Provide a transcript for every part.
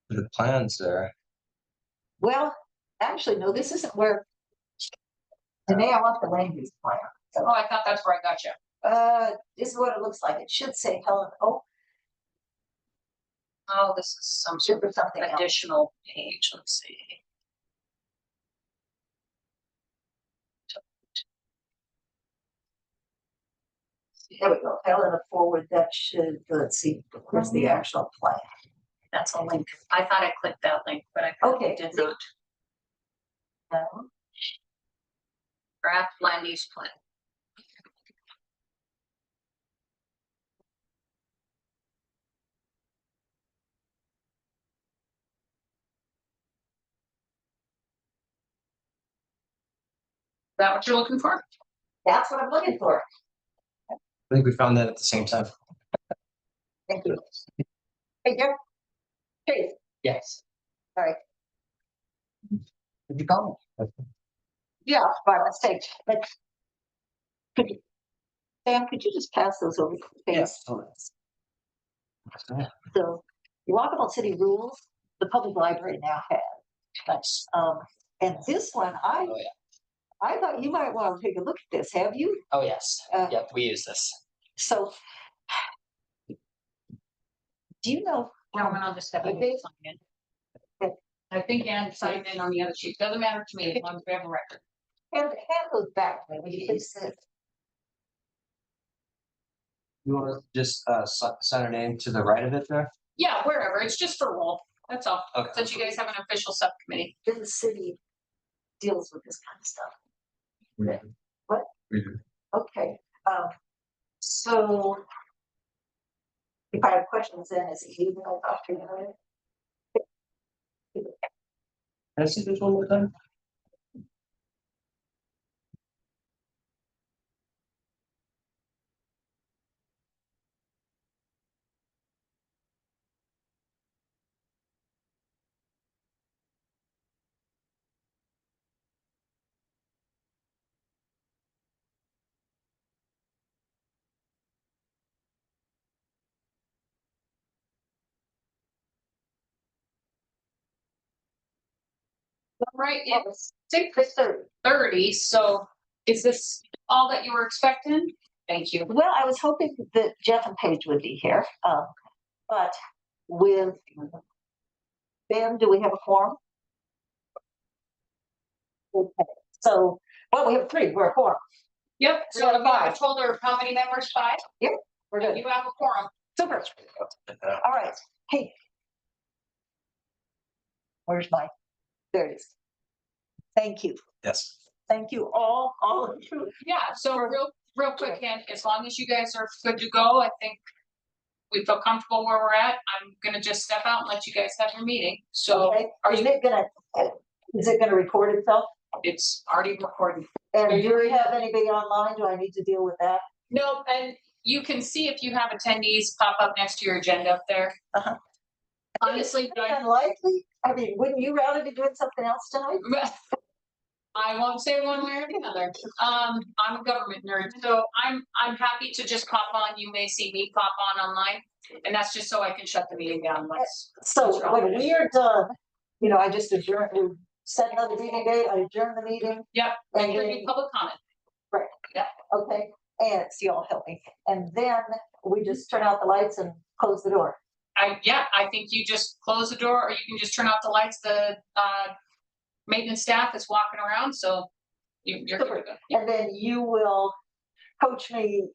The plans there. Well, actually, no, this isn't where. Today I want the land use plan. So, Oh, I thought that's where I got you. this is what it looks like. It should say Helen. Oh, Oh, this is some should sort be of something else. additional page. Let's see. There we go. Helen forward. That should, let's see, where's the actual plan? That's a link. I thought I clicked that link, but I Okay, did see. not. No. Draft land use plan. Is that what you're looking for? That's what I'm looking for. I think we found that at the same time. Thank you. Hey, Jeff. Hey, Yes. sorry. Did you call me? Yeah, by mistake. But could you, Sam, could you just pass those over? Yes. So the Walkable City rules, the public library now has. Nice. And this one, Oh yeah. I thought you might want to take a look at this. Have you? Oh yes. Uh, Yep. We use this. So, do you know? Gentlemen, I'll just have you Okay. sign in. I think Ann signed in on the other sheet. Doesn't matter to me as long as we have a record. Hand those back to me. Will you please sit? You want to just sign our name to the right of it there? Yeah, wherever. It's just for roll. That's all. Okay. Since you guys have an official subcommittee. The city deals with this kind of stuff. Yeah. What? We do. Okay, so if I have questions, then is it email after you? Can I see this one more time? All right, Yeah, it's it's 6:30. So is this all that you were expecting? Thank you. well, I was hoping that Jeff and Paige would be here, but with Ben, do we have a quorum? Okay, so, well, we have three, we're a quorum. Yep. We So got you have five. a total of how many members? 5? We're good. You have a quorum. Super. All right, hey. Where's my, there it is. Thank you. Yes. Thank you all of you. Yeah, so real quick, Ken, as long as you guys are good to go, I think we feel comfortable where we're at. I'm gonna just step out and let you guys have your meeting. So Okay. are Is you, it gonna record itself? it's already recorded. And do we have anybody online? Do I need to deal with that? No, and you can see if you have attendees pop up next to your agenda up there. Uh-huh. Honestly, Unlikely. I mean, wouldn't you rather be doing something else tonight? I won't say one way or the other. I'm a government nerd, so I'm happy to just pop on. You may see me pop on online, and that's just so I can shut the meeting down once. So when we are done, you know, I just adjourn, we set another meeting date, I adjourn the meeting. Yep, And and you're then, doing public comment. right, Yeah. okay, and so y'all help me. And then we just turn out the lights and close the door. I think you just close the door, or you can just turn off the lights. The maintenance staff is walking around, so you're good to go. And then you will coach me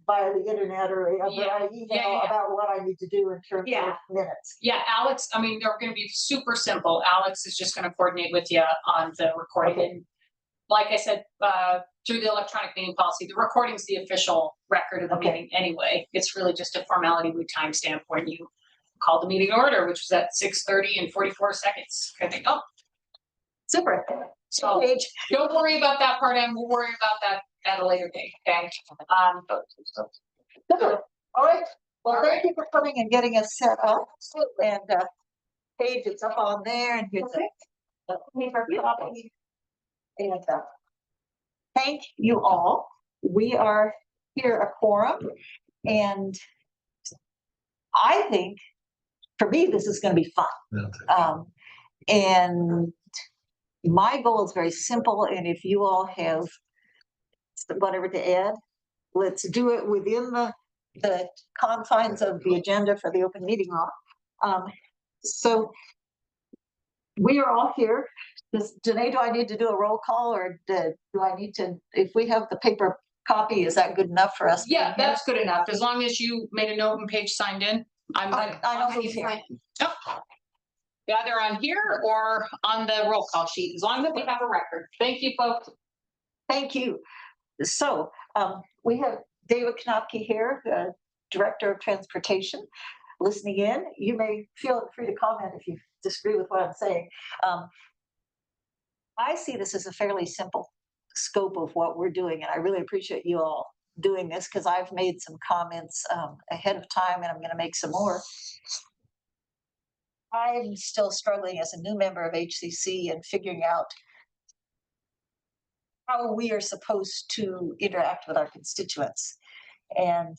via the internet or via email about what I need to do in terms of minutes. Yeah, Alex, I mean, they're gonna be super simple. Alex is just gonna coordinate with you on the recording. Okay. And like I said, through the electronic meeting policy, the recording's the official record of the meeting anyway. It's really just a formality we timestamp when you call the meeting order, which was at 6:30 and 44 seconds. I think, oh, super. So don't worry about that part, and we'll worry about that at a later date, okay? Super. All right. Well, thank you for coming and getting us set up. And Paige, it's up on there, and here's the paper copy. And thank you all. We are here a quorum, and I think for me, this is gonna be fun. And my goal is very simple, and if you all have whatever to add, let's do it within the confines of the agenda for the open meeting law. So we are all here. Danae, do I need to do a roll call, or do I need to, if we have the paper copy, is that good enough for us? Yeah, that's good enough, as long as you made a note and Paige signed in. I know who's here. Either on here or on the roll call sheet, as long as we have a record. Thank you, folks. Thank you. So we have David Knopke here, the Director of Transportation, listening in. You may feel free to comment if you disagree with what I'm saying. I see this as a fairly simple scope of what we're doing, and I really appreciate you all doing this, because I've made some comments ahead of time, and I'm going to make some more. I'm still struggling as a new member of HCC and figuring out how we are supposed to interact with our constituents. And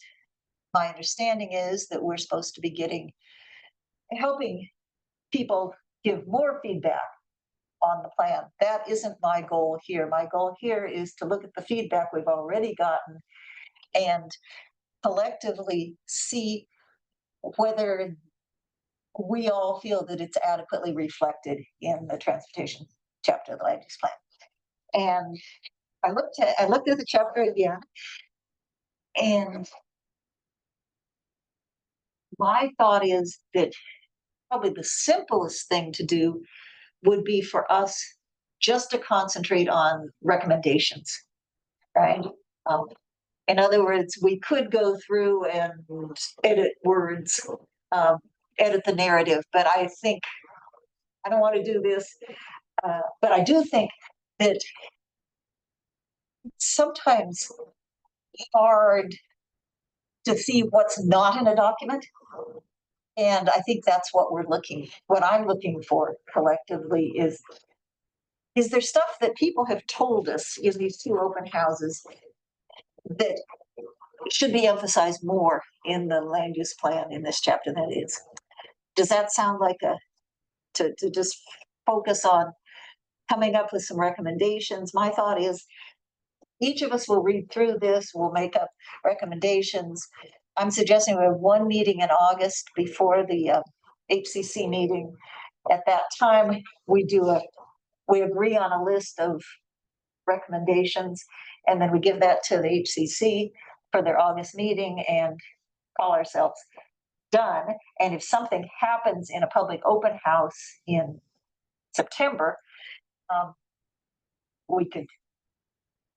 my understanding is that we're supposed to be helping people give more feedback on the plan. That isn't my goal here. My goal here is to look at the feedback we've already gotten and collectively see whether we all feel that it's adequately reflected in the transportation chapter of the land use plan. And I looked at the chapter again, and my thought is that probably the simplest thing to do would be for us just to concentrate on recommendations, right? In other words, we could go through and edit words, edit the narrative, but I think I don't want to do this. But I do think that sometimes it's hard to see what's not in a document. And I think that's what I'm looking for collectively is there stuff that people have told us in these two open houses that should be emphasized more in the land use plan in this chapter than it is. Does that sound like to just focus on coming up with some recommendations? My thought is each of us will read through this, we'll make up recommendations. I'm suggesting we have one meeting in August before the HCC meeting. At that time, we agree on a list of recommendations, and then we give that to the HCC for their August meeting and call ourselves done. And if something happens in a public open house in September, we could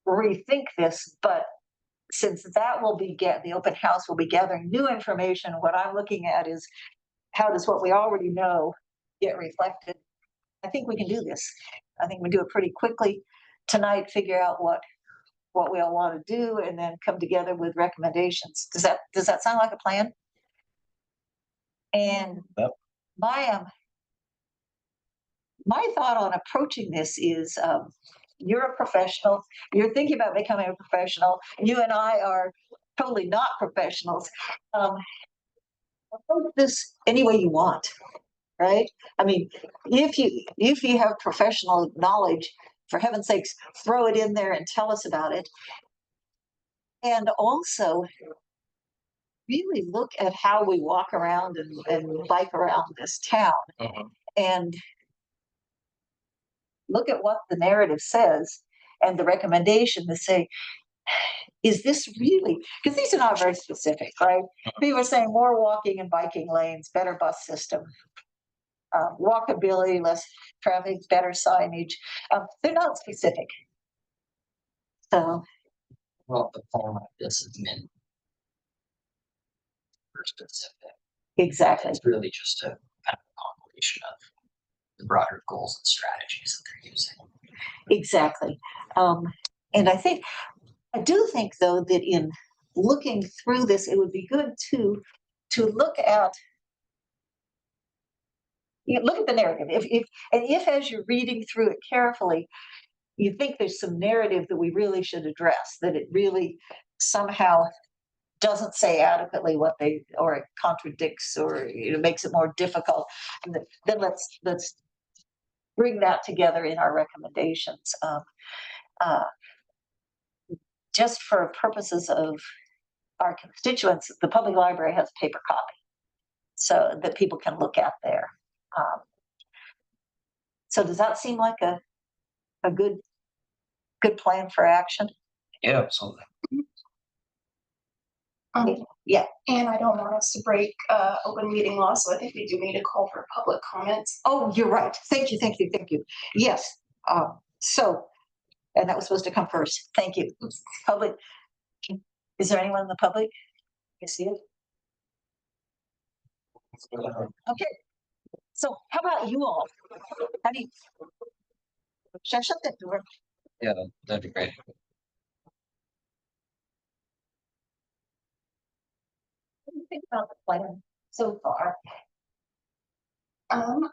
rethink this. But since that will be the open house will be gathering new information, what I'm looking at is how does what we already know get reflected? I think we can do this. I think we do it pretty quickly tonight, figure out what we all want to do, and then come together with recommendations. Does that sound like a plan? And Yep. my thought on approaching this is you're a professional, you're thinking about becoming a professional. You and I are totally not professionals. Approach this any way you want, right? I mean, if you have professional knowledge, for heaven's sakes, throw it in there and tell us about it. And also really look at how we walk around and bike around this town. And look at what the narrative says and the recommendation to say, is this really, because these are not very specific, right? People are saying more walking and biking lanes, better bus system, walkability, less traffic, better signage. They're not specific. So. Well, the format of this is meant for specific. Exactly. It's really just a kind of compilation of the broader goals and strategies that they're using. Exactly. And I do think though that in looking through this, it would be good to look at the narrative. If as you're reading through it carefully, you think there's some narrative that we really should address, that it really somehow doesn't say adequately what they, or it contradicts, or makes it more difficult, then let's bring that together in our recommendations. Uh, just for purposes of our constituents, the public library has paper copy so that people can look at there. So does that seem like a good plan for action? Yeah, absolutely. Yeah. And I don't want us to break open meeting law, so I think we do need to call for public comments. Oh, you're right. Thank you. Yes. So, and that was supposed to come first. Thank you. Public. Is there anyone in the public? You see it? Okay. So how about you all? How do you? Should I shut that door? Yeah, that'd be great. What do you think about the plan so far?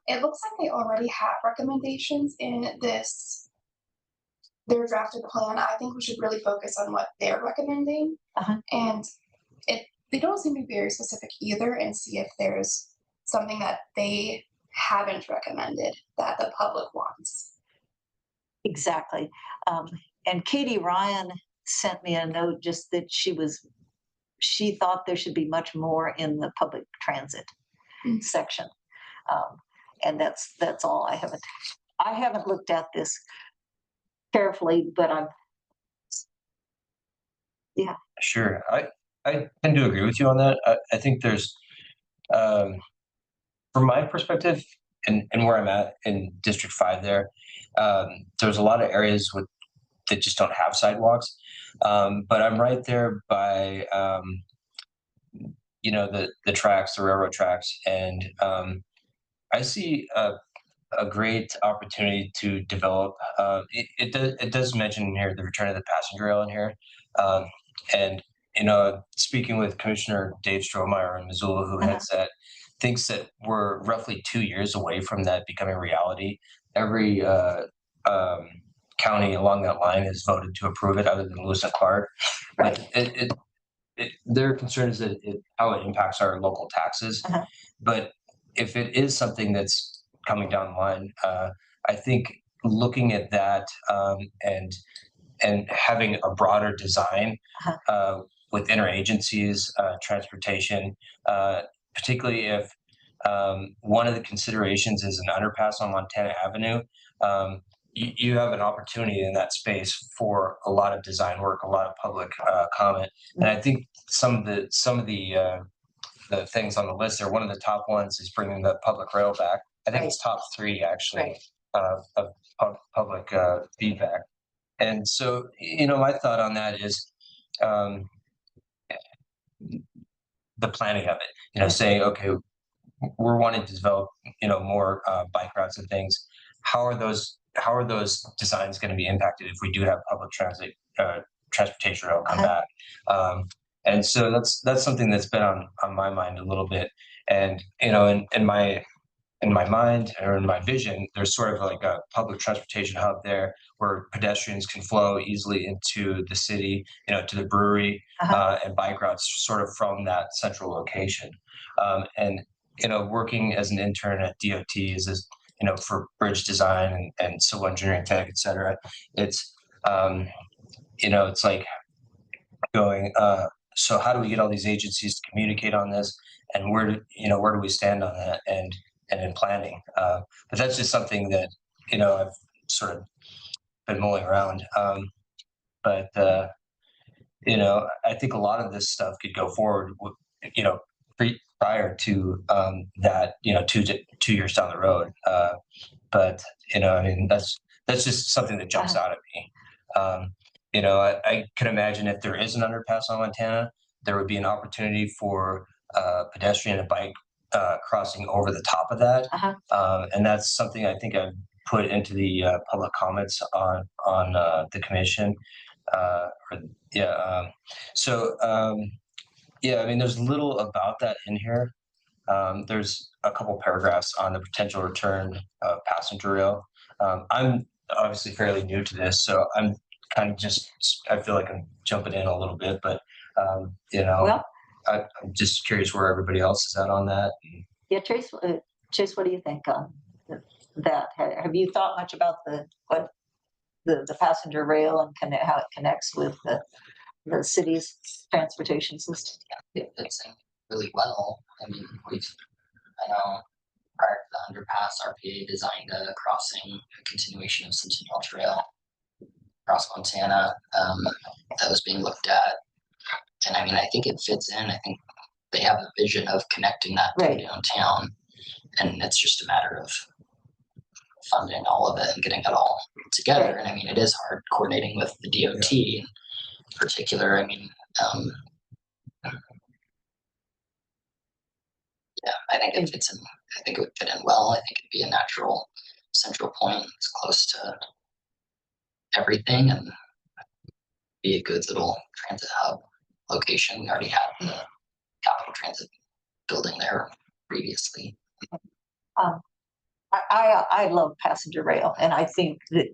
It looks like they already have recommendations in this. Their drafted plan. I think we should really focus on what they're recommending. And they don't seem to be very specific either, and see if there's something that they haven't recommended that the public wants. Exactly. And Katie Ryan sent me a note just that she thought there should be much more in the public transit section. And that's all. I haven't looked at this carefully, but Sure. I tend to agree with you on that. I think there's, from my perspective and where I'm at in District 5 there's a lot of areas that just don't have sidewalks. But I'm right there by, the tracks, the railroad tracks. And I see a great opportunity to develop. It does mention here the return of the passenger rail in here. And speaking with Commissioner Dave Strohmeyer in Missoula, who thinks that we're roughly 2 years away from that becoming reality. Every county along that line has voted to approve it, other than Lewis and Clark. But their concern is that how it impacts our local taxes. But if it is something that's coming down the line, I think looking at that and having a broader design with interagencies, transportation, particularly if one of the considerations is an underpass on Montana Avenue, you have an opportunity in that space for a lot of design work, a lot of public comment. And I think some of the things on the list there, one of the top ones is bringing the public rail back. I think it's top 3 actually of public feedback. And so, my thought on that is the planning of it, saying, okay, we're wanting to develop, more bike routes and things. How are those designs going to be impacted if we do have public transportation rail come back? And so that's something that's been on my mind a little bit. And, in my mind or in my vision, there's sort of like a public transportation hub there where pedestrians can flow easily into the city, to the brewery, and bike routes sort of from that central location. And, working as an intern at DOT is for bridge design and civil engineering tech, et cetera. It's, it's like going, so how do we get all these agencies to communicate on this? And where do we stand on that? And in planning. But that's just something that, I've sort of been mulling around. But I think a lot of this stuff could go forward, prior to that, 2 years down the road. But, that's just something that jumps out at me. I can imagine if there is an underpass on Montana, there would be an opportunity for pedestrian and bike crossing over the top of that. And that's something I think I've put into the public comments on the commission. There's little about that in here. There's a couple paragraphs on the potential return of passenger rail. I'm obviously fairly new to this, so I'm kind of I feel like I'm jumping in a little bit, but You know, Well, I'm just curious where everybody else is at on that. yeah, Chase, what do you think on that? Have you thought much about the passenger rail and how it connects with the city's transportation system? It fits in really well. I mean, I know prior to the underpass, RPA designed a crossing, a continuation of Centennial Trail across Montana, that was being looked at. And I mean, I think it fits in. I think they have a vision of connecting that to Right. downtown. And it's just a matter of funding all of it and getting it all together. Right. And I mean, it is hard coordinating with the DOT in particular. I mean, yeah, I think it fits in. I think it would fit in well. I think it'd be a natural central point. It's close to everything and be a good little transit hub location. We already have the Capital Transit building there previously. I love passenger rail, and I think that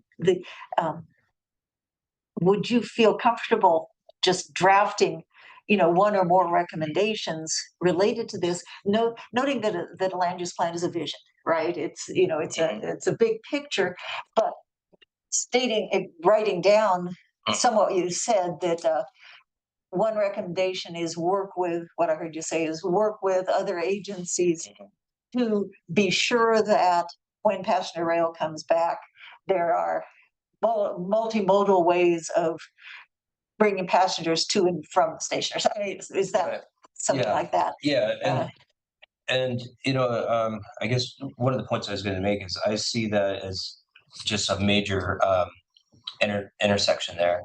would you feel comfortable just drafting, one or more recommendations related to this, noting that a land use plan is a vision, right? It's a big picture, but writing down somewhat you said that one recommendation is what I heard you say is work with other agencies to be sure that when passenger rail comes back, there are multimodal ways of bringing passengers to and from the station. Or something. Is that Right. something like that? Yeah, and I guess one of the points I was going to make is I see that as just a major intersection there.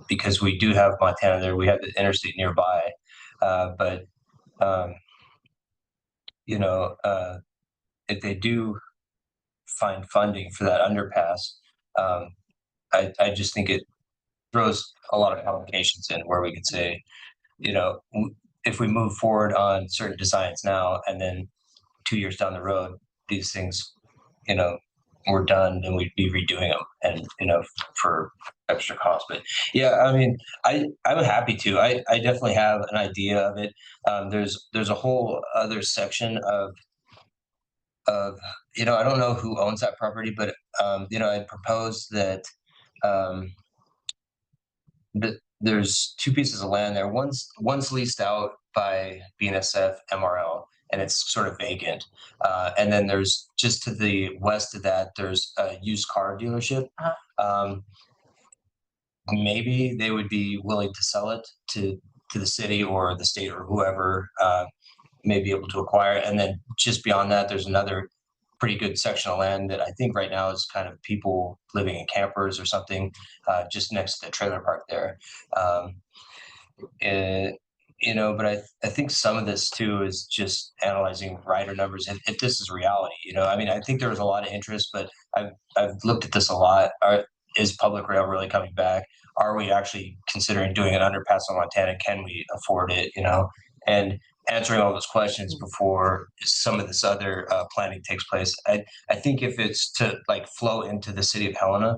Because we do have Montana there, we have the interstate nearby, but if they do find funding for that underpass, I just think it throws a lot of complications in where we could say, if we move forward on certain designs now, and then 2 years down the road, these things, we're done and we'd be redoing them and, for extra cost. But yeah, I mean, I'm happy to. I definitely have an idea of it. There's a whole other section of I don't know who owns that property, but I proposed that there's two pieces of land there. One's leased out by BNSF MRL, and it's sort of vacant. And then there's just to the west of that, there's a used car dealership. Maybe they would be willing to sell it to the city or the state or whoever may be able to acquire it. And then just beyond that, there's another pretty good section of land that I think right now is kind of people living in campers or something, just next to the trailer park there. But I think some of this too is just analyzing rider numbers. If this is reality, I mean, I think there was a lot of interest, but I've looked at this a lot. Is public rail really coming back? Are we actually considering doing an underpass on Montana? Can we afford it? And answering all those questions before some of this other planning takes place. I think if it's to like flow into the city of Helena,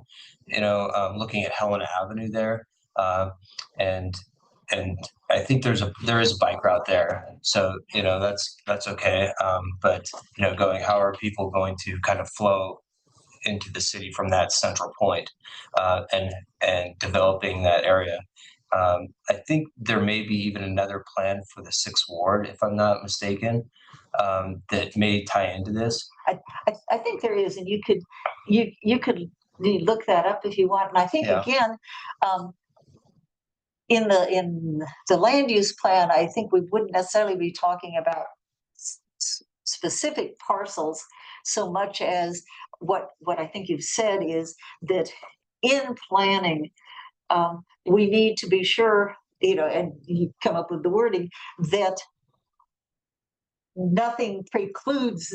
looking at Helena Avenue there, and I think there is a bike route there, so that's okay. But how are people going to kind of flow into the city from that central point, and developing that area? I think there may be even another plan for the 6th Ward, if I'm not mistaken, that may tie into this. I think there is, and you could look that up if you want. And I think again, in the land use plan, I think we wouldn't necessarily be talking about specific parcels so much as what I think you've said is that in planning, we need to be sure, and you come up with the wording that nothing precludes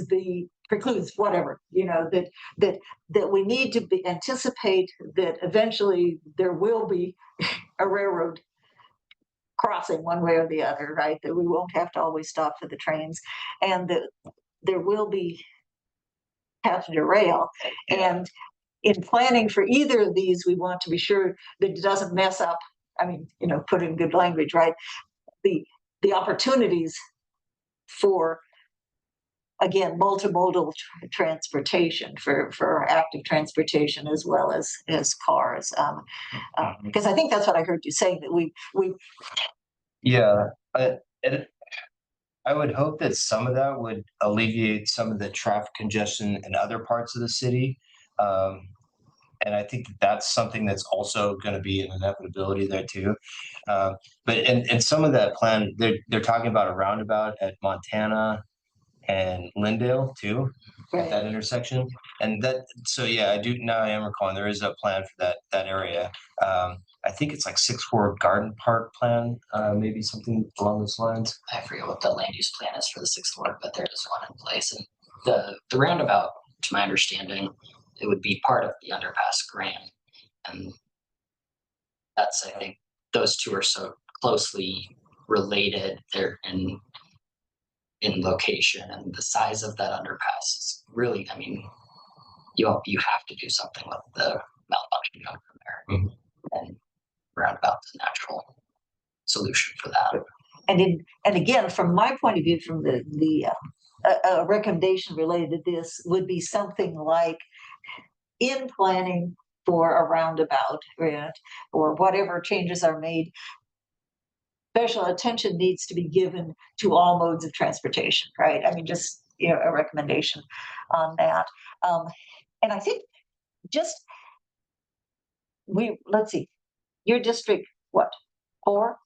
whatever, that we need to anticipate that eventually there will be a railroad crossing one way or the other, right? That we won't have to always stop for the trains, and that there will be passenger rail. And in planning for either of these, we want to be sure that it doesn't mess up I mean, put in good language, right? The opportunities for, again, multimodal transportation for active transportation as well as cars. Because I think that's what I heard you saying, that we Yeah, and I would hope that some of that would alleviate some of the traffic congestion in other parts of the city. And I think that that's something that's also going to be an inevitability there too. But and some of that plan, they're talking about a roundabout at Montana and Lindale too, at right. that intersection. And that, so yeah, I am recalling there is a plan for that area. I think it's like 6-4 Garden Park plan, maybe something along those lines. I forget what the land use plan is for the sixth ward, but there is one in place. And the roundabout, to my understanding, it would be part of the underpass grant. And that's, I think, those two are so closely related. They're in location, and the size of that underpass is really, I mean, you have to do something with the malfunction coming from there. Mhm. And roundabout's a natural solution for that. And again, from my point of view, from a recommendation related to this would be something like, in planning for a roundabout, right, or whatever changes are made, special attention needs to be given to all modes of transportation, right? I mean, just, a recommendation on that. And I think just, let's see, your district, what, 4,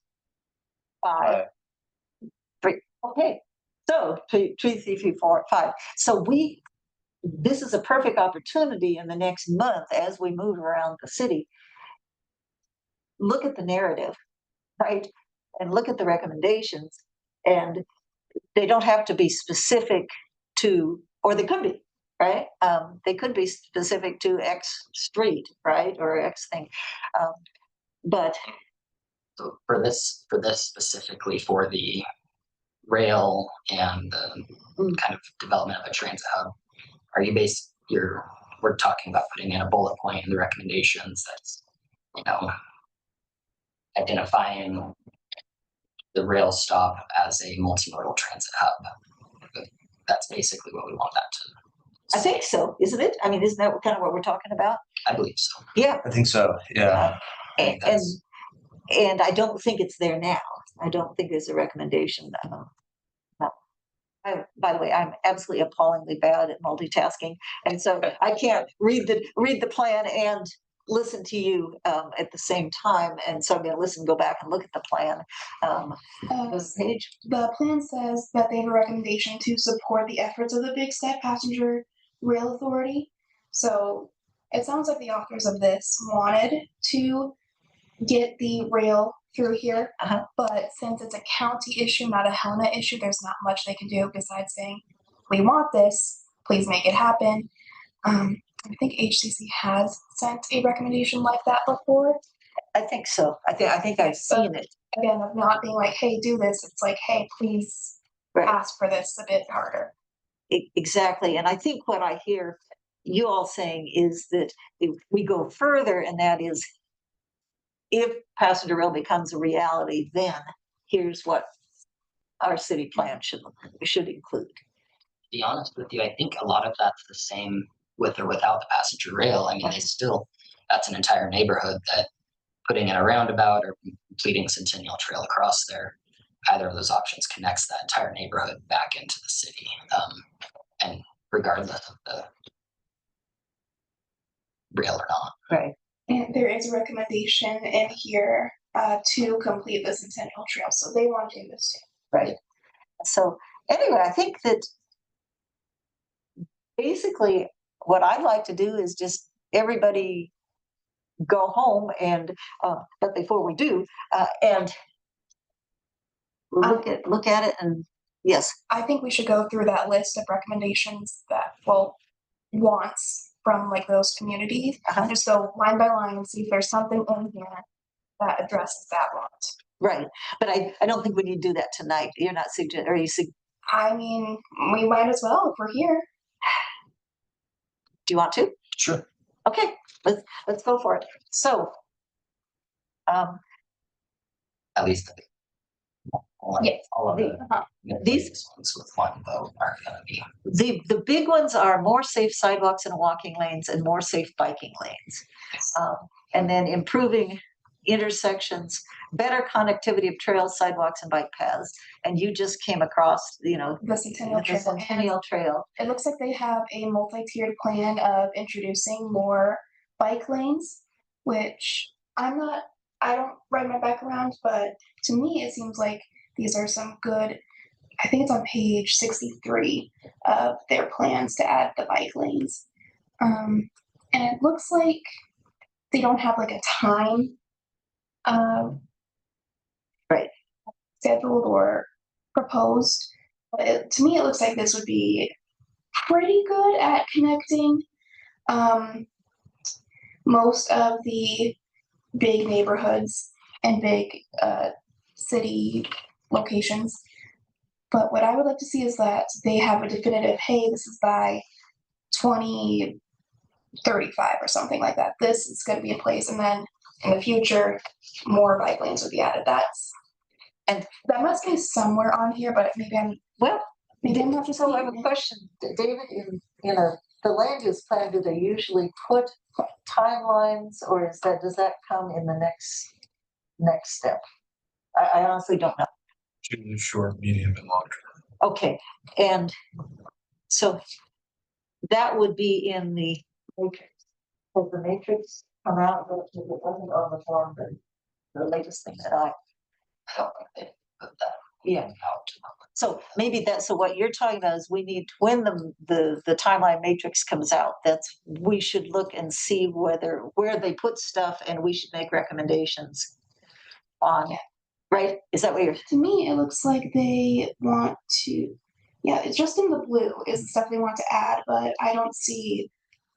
5, 3, okay. So 2, 3, 4, 5. So this is a perfect opportunity in the next month as we move around the city. Look at the narrative, right? And look at the recommendations, and they don't have to be specific to, or they could be, right? They could be specific to X street, right, or X thing. But So for this specifically, for the rail and the kind of development of a transit hub, are you we're talking about putting in a bullet point in the recommendations that's, identifying the rail stop as a multimodal transit hub. That's basically what we want that to. I think so, isn't it? I mean, isn't that kind of what we're talking about? I believe so. Yeah. I think so. Yeah. And I don't think it's there now. I don't think there's a recommendation. By the way, I'm absolutely appallingly bad at multitasking, and so I can't read the plan and listen to you at the same time. And so I'm going to go back and look at the plan. Page. The plan says that they have a recommendation to support the efforts of the Big Sky Passenger Rail Authority. So it sounds like the authors of this wanted to get the rail through here, but since it's a county issue, not a Helena issue, there's not much they can do besides saying, we want this, please make it happen. I think HCC has sent a recommendation like that before. I think so. I think I've seen it. Again, of not being like, hey, do this. It's like, hey, please ask for this a bit harder. Exactly. And I think what I hear you all saying is that if we go further, and that is, if passenger rail becomes a reality, then here's what our city plan should include. To be honest with you, I think a lot of that's the same with or without the passenger rail. I mean, that's an entire neighborhood that putting in a roundabout or completing Centennial Trail across there, either of those options connects that entire neighborhood back into the city. And regardless of the rail or not. Right. And there is a recommendation in here to complete the Centennial Trail. So they want to do this too. Right. So anyway, I think that basically what I'd like to do is just everybody go home and, but before we do, and look at it, and yes. I think we should go through that list of recommendations that wants from like those communities. Just go line by line and see if there's something in here that addresses that want. Right. But I don't think we need to do that tonight. You're not suggesting, or you see? I mean, we might as well if we're here. Do you want to? Sure. Okay, let's go for it. So, At least Yes. all of the These- ones with one vote are gonna be. The big ones are more safe sidewalks and walking lanes and more safe biking lanes. And then improving intersections, better connectivity of trails, sidewalks and bike paths. And you just came across, The Centennial the Trail. Centennial Trail. It looks like they have a multi-tiered plan of introducing more bike lanes, which I don't ride my bike around, but to me, it seems like these are some good, I think it's on page 63 of their plans to add the bike lanes. And it looks like they don't have like a time Right. scheduled or proposed. But to me, it looks like this would be pretty good at connecting most of the big neighborhoods and big city locations. But what I would like to see is that they have a definitive, hey, this is by 2035 or something like that. This is going to be in place. And then in the future, more bike lanes would be added. And that must be somewhere on here, but maybe I'm not just. So I have a question, David, in the land use plan, do they usually put timelines or does that come in the next step? I honestly don't know. Short, medium, and long term. Okay, and so that would be in the matrix. Has the matrix come out? It wasn't on the form, but the latest thing that I don't think they put that yeah. out. So maybe so what you're talking about is we need, when the timeline matrix comes out, we should look and see where they put stuff and we should make recommendations on, right? Is that what you're? To me, it looks like they want to, it's just in the blue is the stuff they want to add, but I don't see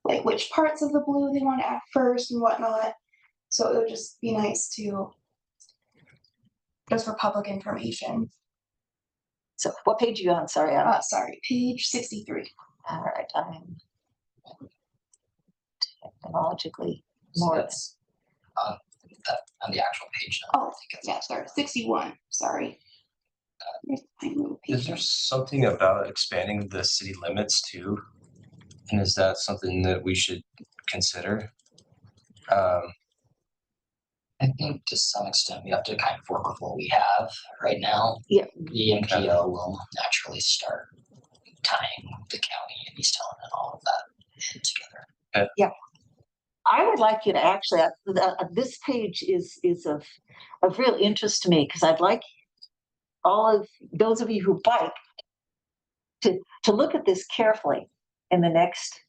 like which parts of the blue they want to add first and whatnot. So it would just be nice to, just for public information. So what page are you on? Sorry. Sorry, page 63. All right, I'm technologically So more. it's on the actual page. Oh, I think it's, sorry, 61. Sorry. Is there something about expanding the city limits too? And is that something that we should consider? I think to some extent we have to kind of work with what we have right now. Yeah. The MPO will naturally start tying the county and East Helen and all of that together. Yeah. I would like you to actually, this page is of real interest to me because I'd like all of those of you who bike to look at this carefully in the next,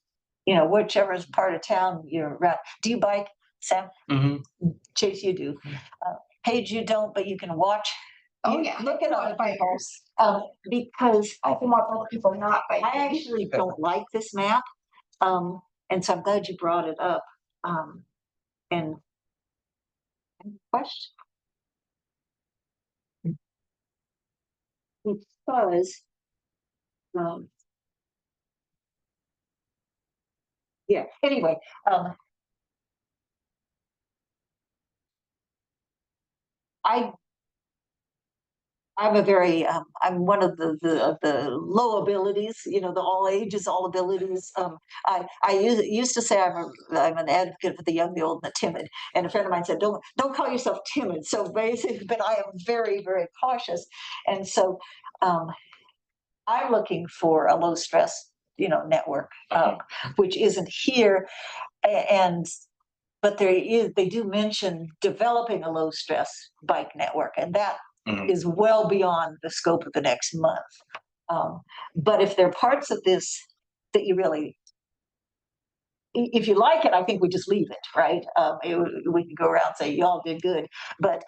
whichever part of town you're at. Do you bike, Sam? Mm-hmm. Chase, you do. Paige, you don't, but you can watch. Oh yeah, Look at other bikers. Because I can watch other people not biking. I actually don't like this map. And so I'm glad you brought it up. And question. Because anyway, I'm a very I'm one of the low abilities, the all ages, all abilities. I used to say I'm an advocate for the young, the old, and the timid. And a friend of mine said, don't call yourself timid. So basically, but I am very, very cautious. And so I'm looking for a low stress, network, which isn't here. But they do mention developing a low stress bike network, and that is well beyond the scope of the next month. But if there are parts of this that you really, if you like it, I think we just leave it, right? We can go around and say, y'all did good. But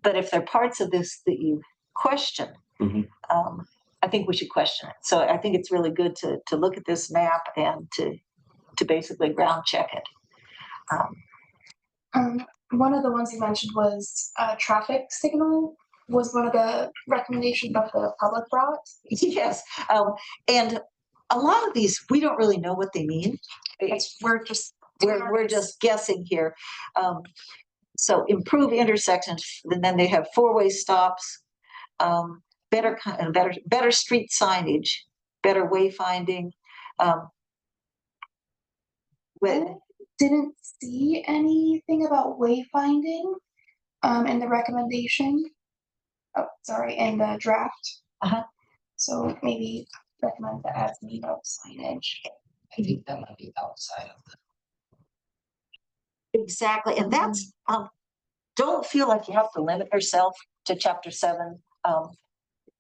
if there are parts of this that you question, I think we should question it. So I think it's really good to look at this map and to basically ground check it. One of the ones you mentioned was traffic signal was one of the recommendations that the public brought. Yes, and a lot of these we don't really know what they mean. We're just guessing here. So improve intersections, and then they have four-way stops, better street signage, better wayfinding. With, Didn't see anything about wayfinding in the recommendation. Oh, sorry, in the draft. Uh-huh. So maybe recommend to add some about signage. I think that might be outside of the. exactly, and that's, don't feel like you have to limit yourself to chapter 7.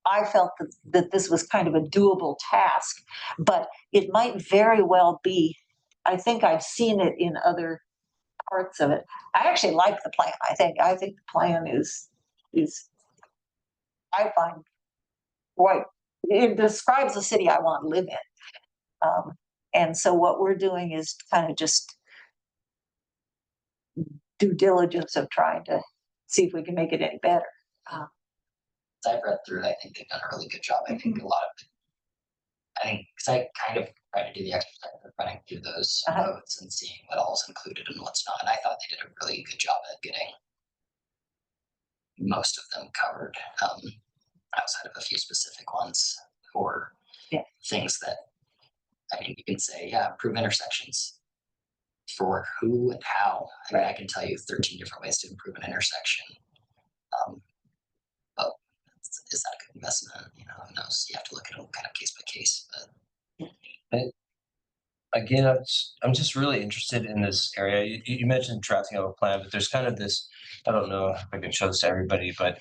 I felt that this was kind of a doable task, but it might very well be. I think I've seen it in other parts of it. I actually like the plan. I think the plan is I find quite, it describes the city I want to live in. And so what we're doing is kind of just due diligence of trying to see if we can make it any better. I've read through it, I think they've done a really good job. I think a lot of, because I kind of try to do the exercise of running through those notes and seeing what all's included and what's not. And I thought they did a really good job at getting most of them covered, outside of a few specific ones or things that, I mean, you can say, yeah, improve intersections. For who and how? I mean, I can tell you 13 different ways to improve an intersection. But is that a good investment? You know, who knows? You have to look at it kind of case by case. But Again, I'm just really interested in this area. You mentioned drafting out a plan, but there's kind of this, I don't know if I can show this to everybody, but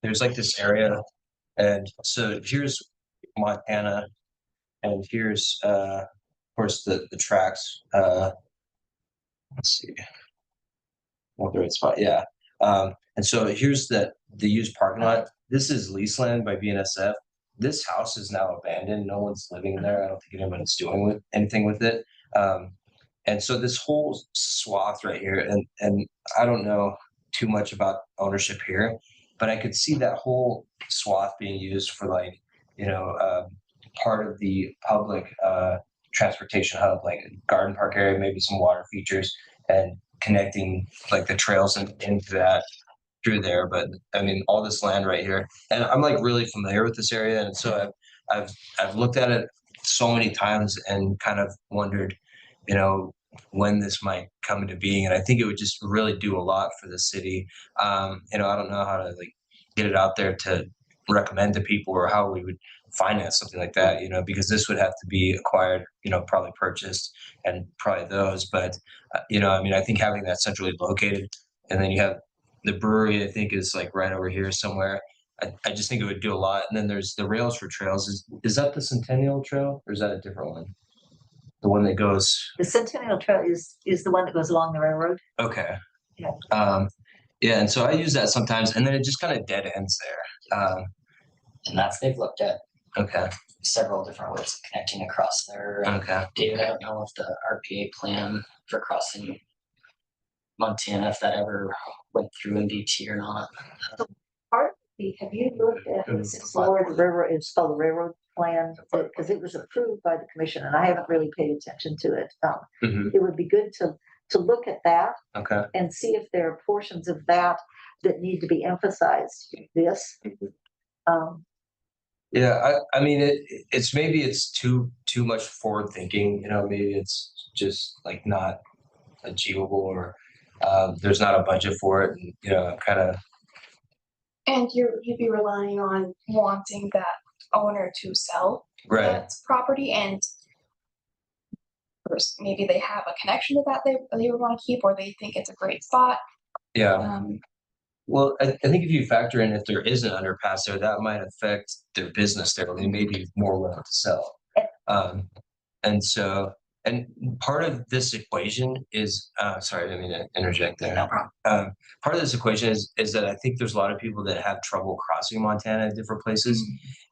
there's like this area. And so here's Montana, and here's of course the tracks. Let's see. What the right spot? Yeah. And so here's the used parking lot. This is lease land by BNSF. This house is now abandoned. No one's living in there. I don't think anyone's doing anything with it. And so this whole swath right here, and I don't know too much about ownership here, but I could see that whole swath being used for like, part of the public transportation hub, like garden park area, maybe some water features, and connecting like the trails into that through there. But I mean, all this land right here, and I'm like really familiar with this area, and so I've looked at it so many times and kind of wondered, when this might come into being. And I think it would just really do a lot for the city. I don't know how to like get it out there to recommend to people or how we would finance something like that, because this would have to be acquired, probably purchased and probably those. But, I mean, I think having that centrally located, and then you have the brewery, I think is like right over here somewhere. I just think it would do a lot. And then there's the rails for trails. Is that the Centennial Trail or is that a different one? The one that goes. The Centennial Trail is the one that goes along the railroad. Okay. Yeah. Yeah, and so I use that sometimes, and then it just kind of dead ends there. And they've looked at Okay. several different ways of connecting across there. Okay. David, I don't know if the RPA plan for crossing Montana, if that ever went through in DT or not. Have you looked at explored the railroad? It's called the railroad plan because it was approved by the commission, and I haven't really paid attention to it. It would be good to look at that, Okay, and see if there are portions of that need to be emphasized. This. Yeah, I mean it's maybe it's too much forward thinking. Maybe it's just like not achievable, or there's not a budget for it, and kind of. And you'd be relying on wanting that owner to sell that property, and first, maybe they have a connection to that they would want to keep, or they think it's a great spot. Yeah. Well, I think if you factor in if there is an underpass there, that might affect their business there. They may be more willing to sell. And part of this equation is, sorry, I didn't mean to interject there. No problem. Part of this equation is that I think there's a lot of people that have trouble crossing Montana at different places.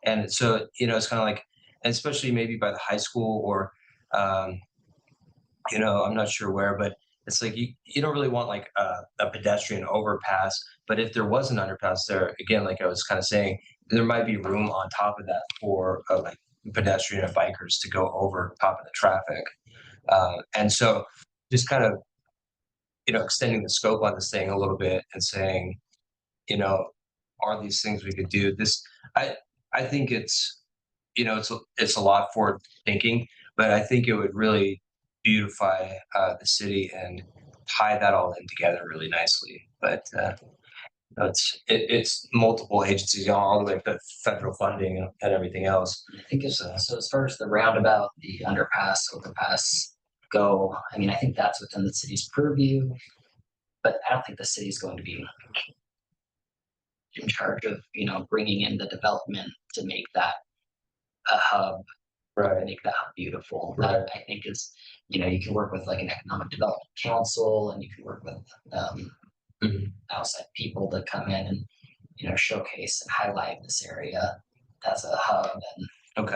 And so, it's kind of like, especially maybe by the high school or, I'm not sure where, but it's like you don't really want like a pedestrian overpass. But if there was an underpass there, again, like I was kind of saying, there might be room on top of that for like pedestrian and bikers to go over top of the traffic. And so just kind of extending the scope on this thing a little bit and saying, are these things we could do? I think it's a lot forward thinking, but I think it would really beautify the city and tie that all in together really nicely. But it's multiple agencies all the way to federal funding and everything else. I think so as far as the roundabout, the underpass, overpass go, I mean, I think that's within the city's purview. But I don't think the city's going to be in charge of, bringing in the development to make that a hub, Right. make that hub beautiful. Right. That I think is, you can work with like an economic development council, and you can work with outside people to come in and, showcase and highlight this area as a hub and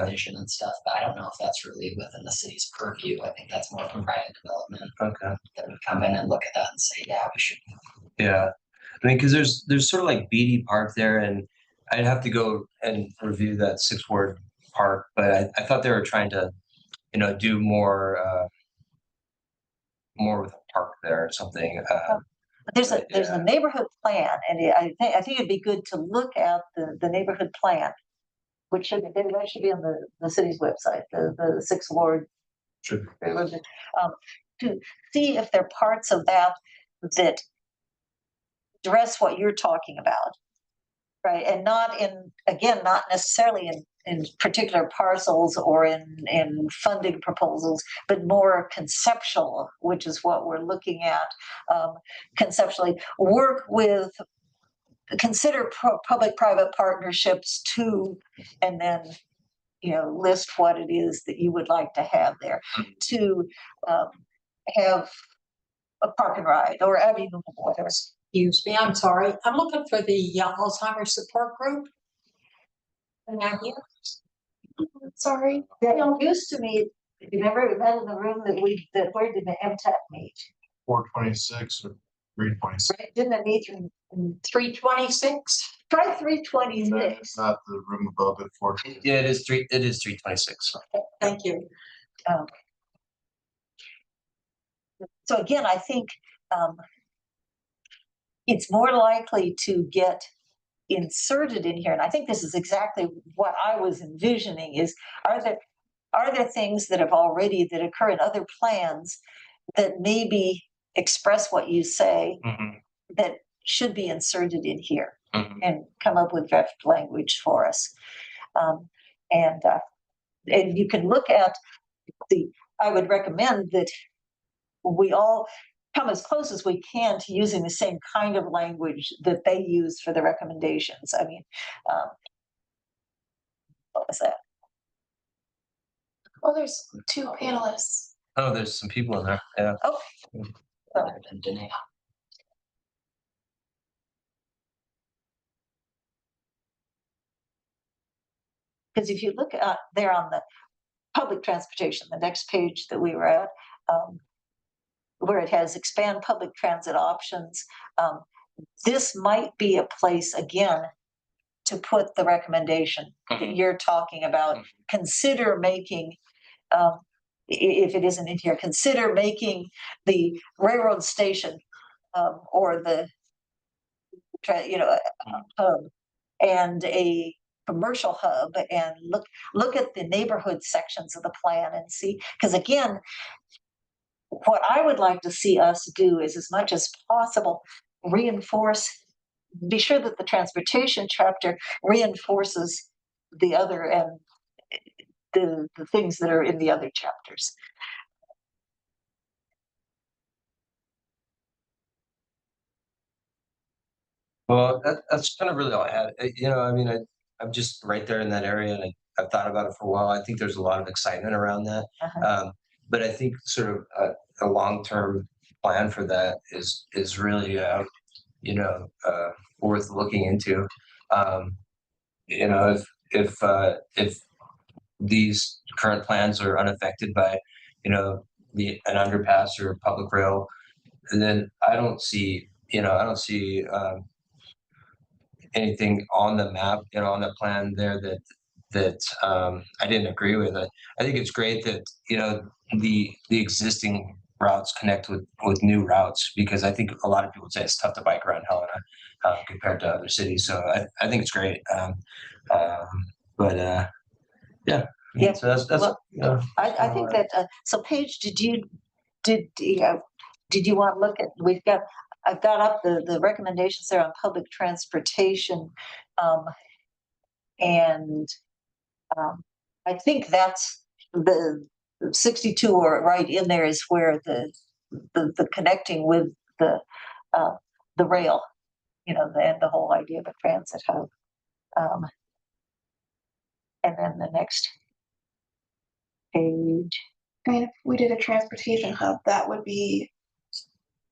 vision and stuff. But I don't know if that's really within the city's purview. I think that's more of a private development that would come in and look at that and say, yeah, we should. Yeah. I mean, because there's sort of like Beatty Park there, and I'd have to go and review that 6 ward park, but I thought they were trying to, do more with a park there or something. There's a Yeah. neighborhood plan, and I think it'd be good to look at the neighborhood plan, which that should be on the city's website, the 6 ward. Should To see if there are parts of that address what you're talking about, right? And not necessarily in particular parcels or in funding proposals, but more conceptual, which is what we're looking at. Conceptually, consider public-private partnerships too, and then list what it is that you would like to have there. To have a park and ride, or I mean, whatever. Excuse me, I'm sorry. I'm looking for the Alzheimer's support group. And I here. Sorry. That used to meet. You remember we met in the room where did the MTAC meet? 426 or 326. Right? Didn't it meet in 326. try 326? It's not the room above it. 4. Yeah, it is 326. Thank you. So again, I think it's more likely to get inserted in here, and I think this is exactly what I was envisioning. Is are there things that occur in other plans that maybe express what you say that should be inserted in here and come up with draft language for us, and you can look at I would recommend that we all come as close as we can to using the same kind of language that they use for the recommendations. I mean, what was that? Well, there's 2 panelists. Oh, there's some people in there. Yeah. Oh, Other than Danae. because if you look at there on the public transportation, the next page that we were at, where it has expand public transit options, this might be a place again to put the recommendation that you're talking about. Consider making, if it isn't in here, consider making the railroad station or the hub and a commercial hub, and look at the neighborhood sections of the plan and see, because again, what I would like to see us do is, as much as possible, be sure that the transportation chapter reinforces the other and the things that are in the other chapters. Well, that's kind of really all I had. I mean, I'm just right there in that area, and I've thought about it for a while. I think there's a lot of excitement around that. But I think sort of a long-term plan for that is really worth looking into. If these current plans are unaffected by an underpass or public rail, then I don't see anything on the map, on the plan there that I didn't agree with. I think it's great that the existing routes connect with new routes, because I think a lot of people say it's tough to bike around Helena compared to other cities. So I think it's great. But yeah. Yeah, So that's well, I think that, so Paige, did you want to look at, I've got up the recommendations there on public transportation. And I think that's the 62 or right in there is where the connecting with the rail, the whole idea of a transit hub. And then the next page. I mean, if we did a transportation hub, that would be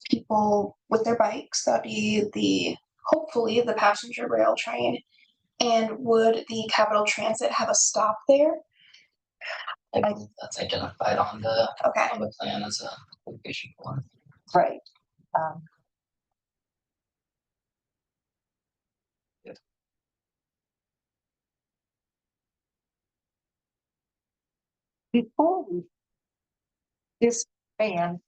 people with their bikes, that'd be hopefully the passenger rail train. And would the Capital Transit have a stop there? I believe that's identified on the Okay. plan as a location one. Right. Before we disband,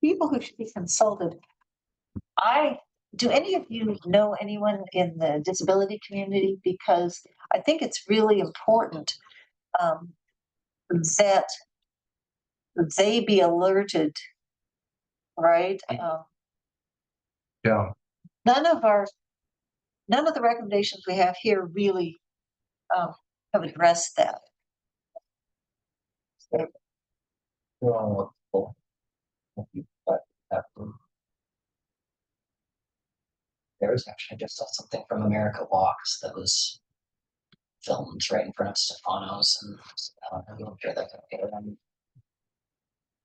people who should be consulted. Do any of you know anyone in the disability community? Because I think it's really important that they be alerted, right? Yeah. None of the recommendations we have here really have addressed that. There was actually just saw something from America Walks that was filmed right in front of Stefano's, and I'm sure that could get on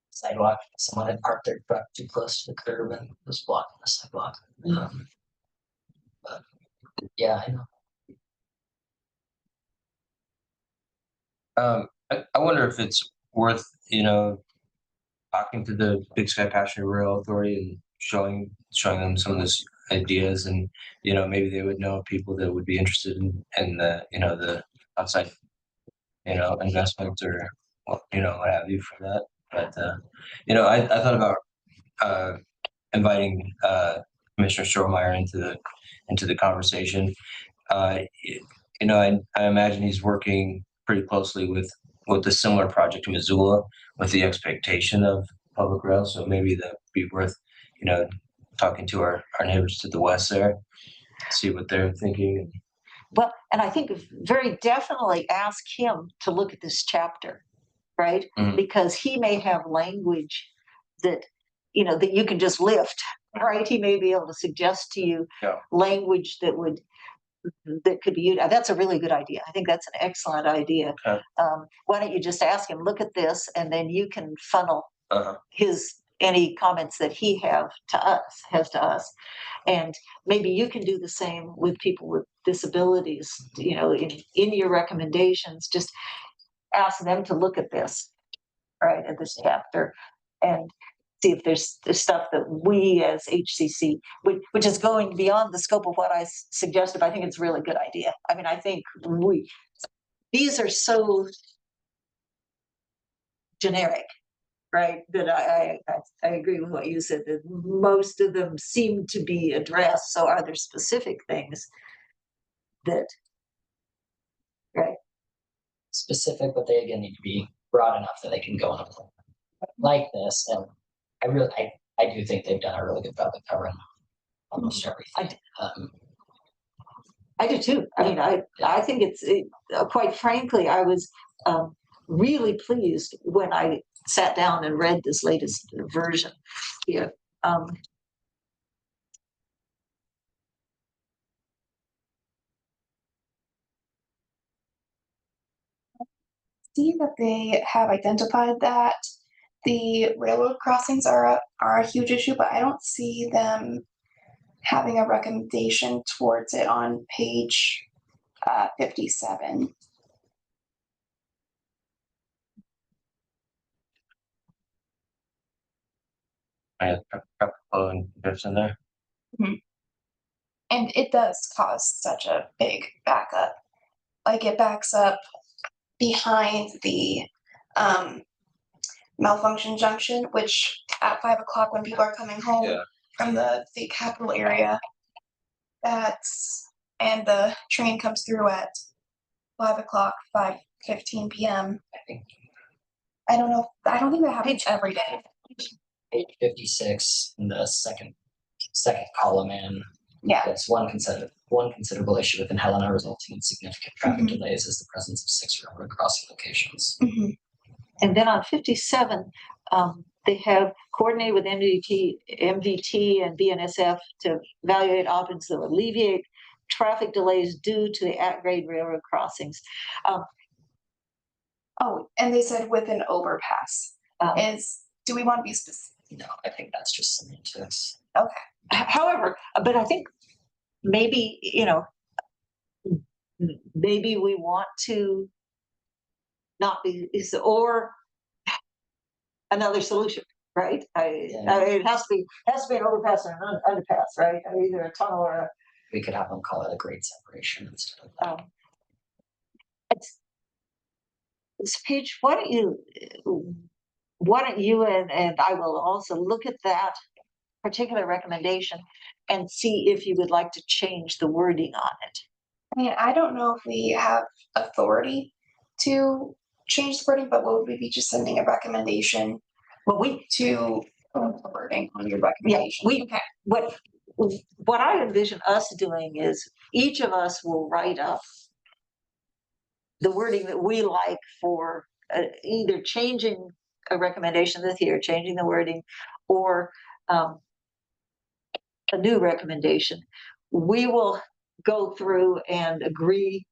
sidewalk. Someone had parked their truck too close to the curb and was blocking the sidewalk. But yeah, I know. I wonder if it's worth, talking to the Big Sky Passenger Rail Authority and showing them some of those ideas, and maybe they would know people that would be interested in the outside investment, or what have you for that. But I thought about inviting Commissioner Strohmeyer into the conversation. I imagine he's working pretty closely with a similar project in Missoula, with the expectation of public rail. So maybe that'd be worth, talking to our neighbors to the west there, see what they're thinking. Well, and I think very definitely ask him to look at this chapter, right? Mhm. Because he may have language that that you can just lift, right? He may be able to suggest to you language that could be used. That's a really good idea. I think that's an excellent idea. Okay. Why don't you just ask him, look at this, and then you can funnel any comments that he has to us, and maybe you can do the same with people with disabilities. In your recommendations, just ask them to look at this, right, at this chapter, and see if there's stuff that we as HCC, which is going beyond the scope of what I suggested, but I think it's a really good idea. I mean, I think these are so generic, right, that I agree with what you said, that most of them seem to be addressed. So are there specific things that, right? Specific, but they again need to be broad enough that they can go in a plan like this. And I do think they've done a really good job of covering almost everything. I do too. I mean, I think it's quite frankly, I was really pleased when I sat down and read this latest version. Yeah. See that they have identified that the railroad crossings are a huge issue, but I don't see them having a recommendation towards it on page 57. And dips in there. And it does cause such a big backup. Like it backs up behind the Malfunction Junction, which at 5 o'clock when people are coming home Yeah. from the capital area, and the train comes through at 5 o'clock, 5:15 p.m. I don't know. I don't think that happens every day. Page 56 in the second column in. Yeah. Yes, one considerable issue within Helena resulting in significant traffic Mhm. delays is the presence of 6 railroad crossing locations. Mhm. And then on 57, they have coordinated with MVT and BNSF to evaluate options that would alleviate traffic delays due to the at-grade railroad crossings. Oh, and they said with an overpass. Um, Do we want to be specific? No, I think that's just semantics. However, but I think maybe, maybe we want to not be, or another solution, right? It has to be an overpass and an underpass, right? Either a tunnel or We could have them call it a grade separation instead of that. it's Paige, why don't you and I will also look at that particular recommendation and see if you would like to change the wording on it. I mean, I don't know if we have authority to change the wording, but would we be just sending a recommendation Well, to the wording on your recommendation? okay. What I envision us doing is each of us will write up the wording that we like for either changing a recommendation this year, changing the wording, or a new recommendation. We will go through and agree,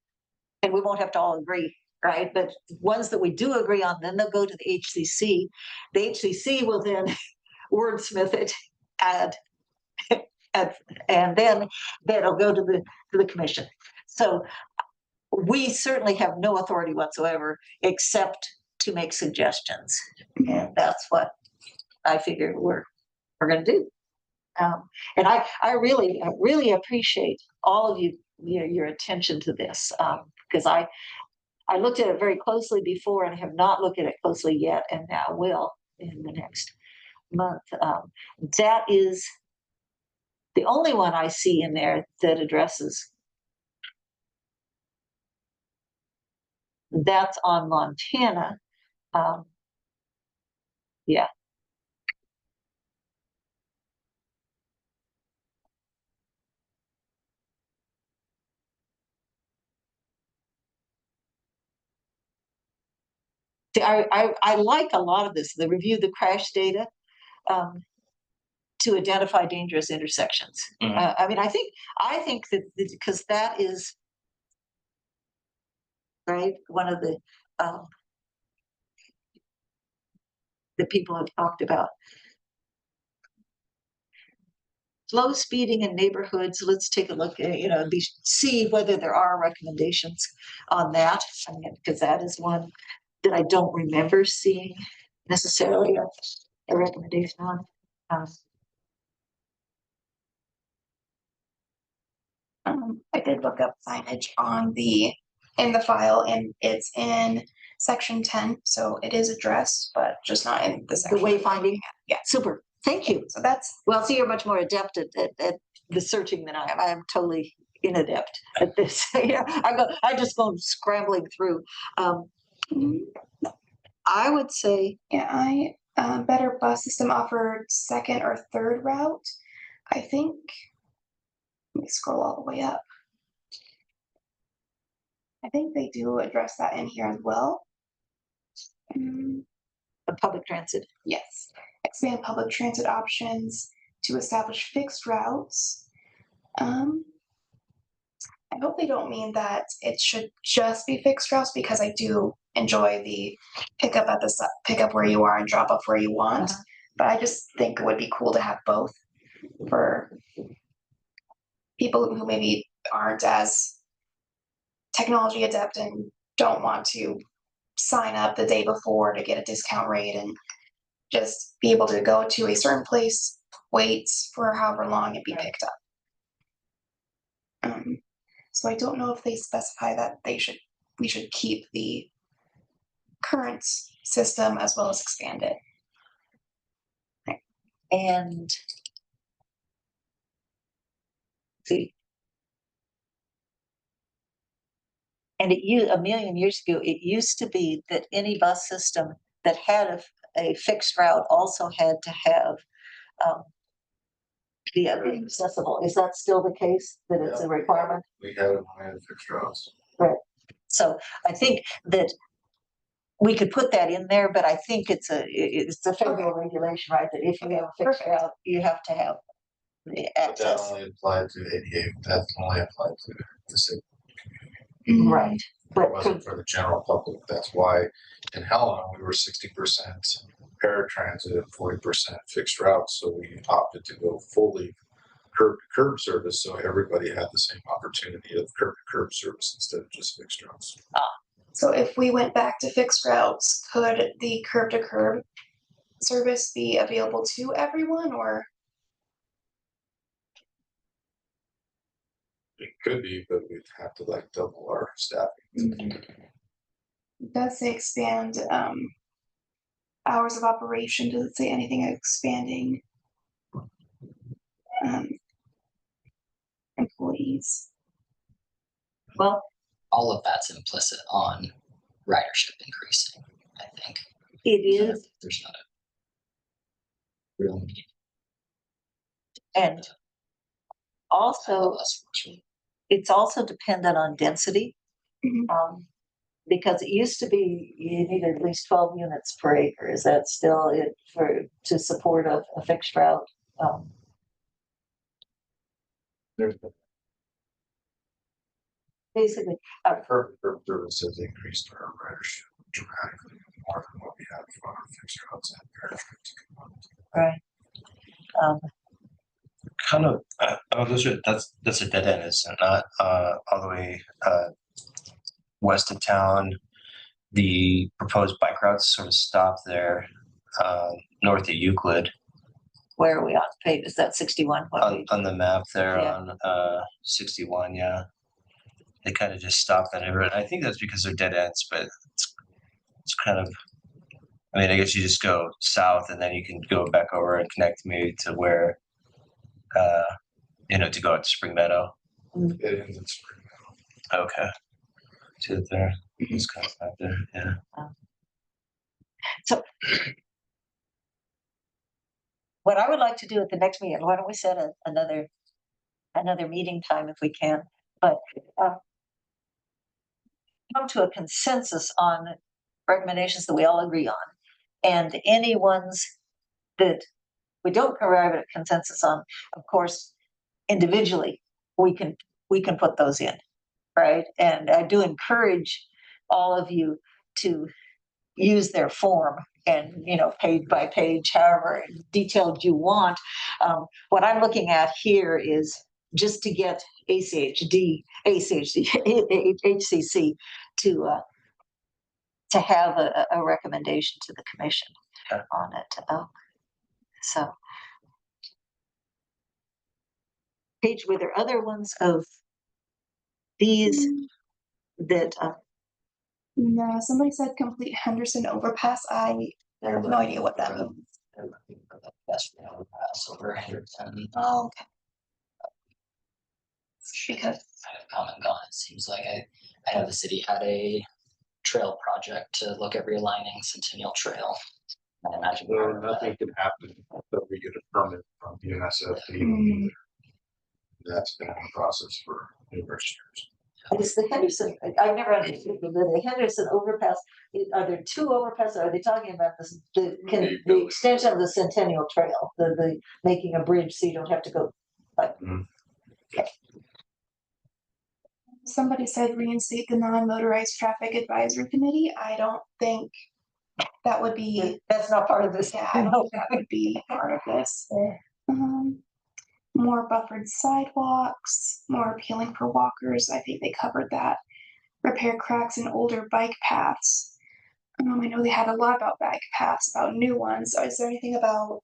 and we won't have to all agree, right? But ones that we do agree on, then they'll go to the HCC. The HCC will then wordsmith it, add, and then that'll go to the commission. So we certainly have no authority whatsoever except to make suggestions, and that's what I figure we're going to do. And I really appreciate all of your attention to this, because I looked at it very closely before and have not looked at it closely yet, and now will in the next month. That is the only one I see in there that addresses. That's on Montana. Yeah. See, I like a lot of this. They review the crash data to identify dangerous intersections. Mhm. I mean, I think that because that is right one of the that people have talked about. Slow speeding in neighborhoods. Let's take a look at, see whether there are recommendations on that. I mean, because that is one that I don't remember seeing necessarily a recommendation on. I did look up signage in the file, and it's in section 10, so it is addressed, but just not in the The section. wayfinding. Yeah. Super. Thank you. So that's Well, so you're much more adept at the searching than I am. I am totally inadept at this. I just go scrambling through. I would say, better bus system offered second or third route. I think. Let me scroll all the way up. I think they do address that in here as well. public transit. Yes. Expand public transit options to establish fixed routes. I hope they don't mean that it should just be fixed routes, because I do enjoy the pickup where you are and drop off where you want. But I just think it would be cool to have both for people who maybe aren't as technology adept and don't want to sign up the day before to get a discount rate and just be able to go to a certain place, wait for however long, and be picked up. So I don't know if they specify that we should keep the current system as well as expand it. And see. And a million years ago, it used to be that any bus system that had a fixed route also had to have be accessible. Is that still the case, that it's a requirement? We had it when I had fixed routes. So I think that we could put that in there, but I think it's a federal regulation, right? That if you have a fixed Perfect. route, you have to have the But that access. only applied to ADA, that only applied to the city. Right. It But wasn't for the general public. That's why in Helena, we were 60% paratransit and 40% fixed routes. So we opted to go fully curb to curb service. So everybody had the same opportunity of curb to curb service instead of just fixed routes. So if we went back to fixed routes, could the curb to curb service be available to everyone, or? It could be, but we'd have to like double our staffing. It does say expand hours of operation. Does it say anything expanding employees? well, All of that's implicit on ridership increasing, I think. it is, There's not a real need. and to have also less force. it's also dependent on density. Mhm. Because it used to be you needed at least 12 units per acre. Is that still it to support a fixed route? There's Basically, curb to curb service has increased our ridership dramatically more than what we had for our fixed routes and paratransit. right. Kind of, that's a dead end, isn't it? Not all the way west of town. The proposed bike routes sort of stop there, north of Euclid. Where are we on page? Is that 61? What page? On the map there Yeah. on 61, yeah. They kind of just stop that neighborhood. I think that's because they're dead ends, but it's kind of, I mean, I guess you just go south and then you can go back over and connect maybe to where, to go out to Spring Meadow. It ends in Spring Meadow. Okay. See it there. It's kind of out there, yeah. So what I would like to do at the next meeting, why don't we set another meeting time if we can, but come to a consensus on recommendations that we all agree on, and any ones that we don't arrive at a consensus on, of course, individually, we can put those in, right? And I do encourage all of you to use their form and, page by page, however detailed you want. What I'm looking at here is just to get HCC to have a recommendation to the commission on it. So, Paige, were there other ones of these that? No, somebody said complete Henderson overpass. I have no idea what that means. They're looking for the best rail pass over Henderson. Oh, okay. Because Kind of come and gone. It seems like I know the city had a trail project to look at realigning Centennial Trail. I imagine So part of that- nothing can happen until we get a permit from UNSF. Mm. That's been in the process for numerous years. Is the Henderson, I've never understood the Henderson overpass, are there two overpasses? Are they talking about the extension of the Centennial Trail, the making a bridge so you don't have to go? somebody said reinstate the non-motorized traffic advisory committee. I don't think that would be, That's not part of this. yeah, I don't think that would be part of this. More buffered sidewalks, more appealing for walkers. I think they covered that. Repair cracks in older bike paths. I know they had a lot about bike paths, about new ones. Is there anything about